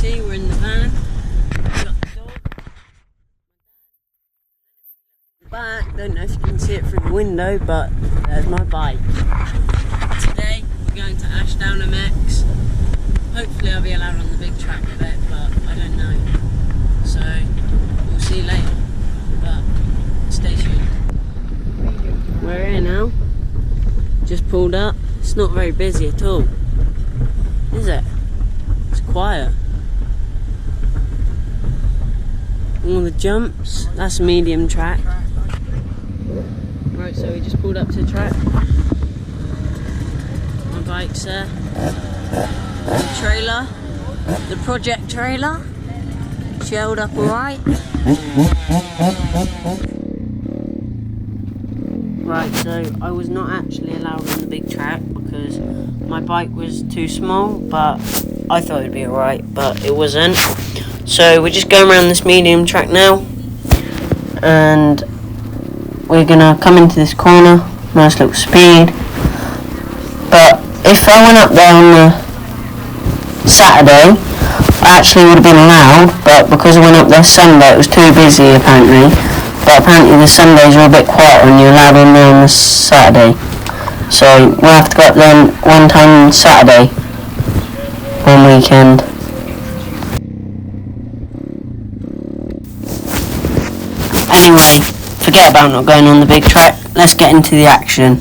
see, we're in the van. We've got the dog. Back, don't know if you can see it through the window, but there's my bike. Today we're going to Ashdown MX. Hopefully I'll be allowed on the big track with it, but I don't know. So we'll see you later. But stay tuned. We're here now. Just pulled up. It's not very busy at all, is it? It's quiet. All the jumps. That's a medium track. Right, so we just pulled up to the track. My bike's there. The trailer, the project trailer. She held up alright. Right, so I was not actually allowed on the big track because my bike was too small, but I thought it'd be alright, but it wasn't. So we're just going around this medium track now, and we're gonna come into this corner, nice little speed. But if I went up there on the Saturday, I actually would have been allowed, but because I went up there Sunday, it was too busy apparently. But apparently the Sundays are a bit quieter and you're allowed in there on the Saturday. So we'll have to go up there one time on Saturday, one weekend. Anyway, forget about not going on the big track. Let's get into the action.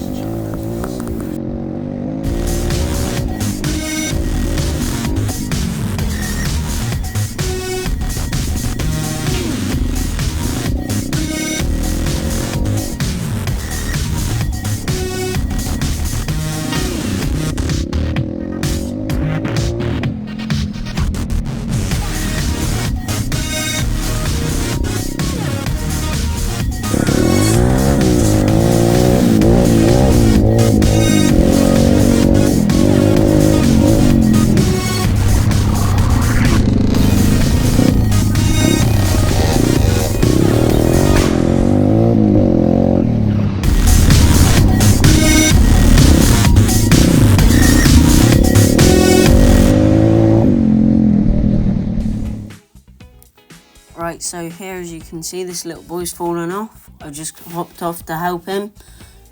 Right, so here as you can see, this little boy's fallen off. I just hopped off to help him.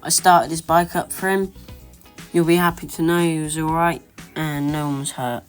I started his bike up for him. You'll be happy to know he was alright and no one was hurt.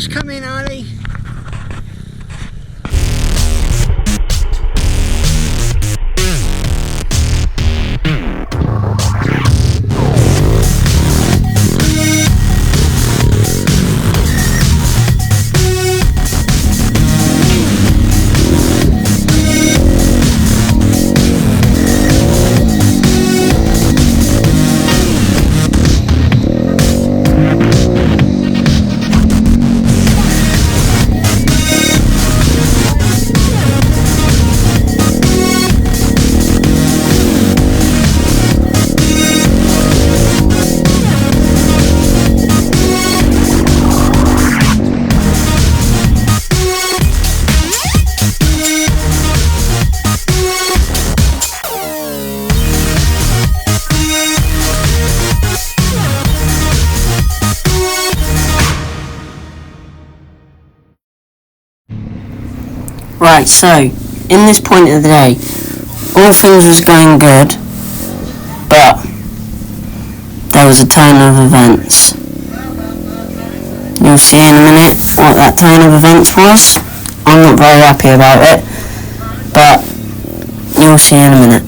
Just come in, Ali. Right, so, in this point of the day, all things was going good, but there was a turn of events. You'll see in a minute what that turn of events was. I'm not very happy about it, but you'll see in a minute.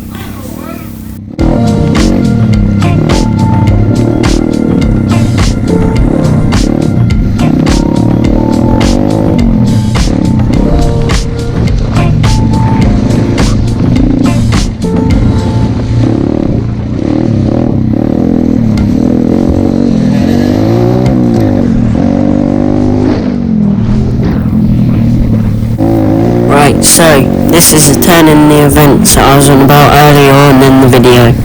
So, this is a turn in the events that I was on about earlier on in the video.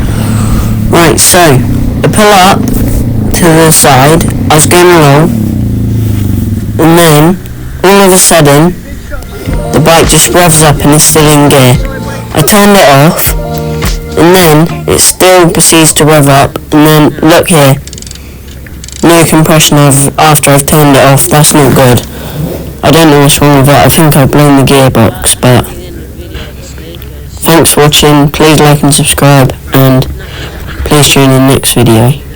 Right, so, I pull up to the side, I was going along, and then, all of a sudden, the bike just revs up and is still in gear. I turned it off, and then, it still proceeds to rev up, and then, look here, no compression after I've turned it off. That's not good. I don't know what's wrong with it. I think I've blown the gearbox, but thanks for watching. Please like and subscribe, and please tune in next video.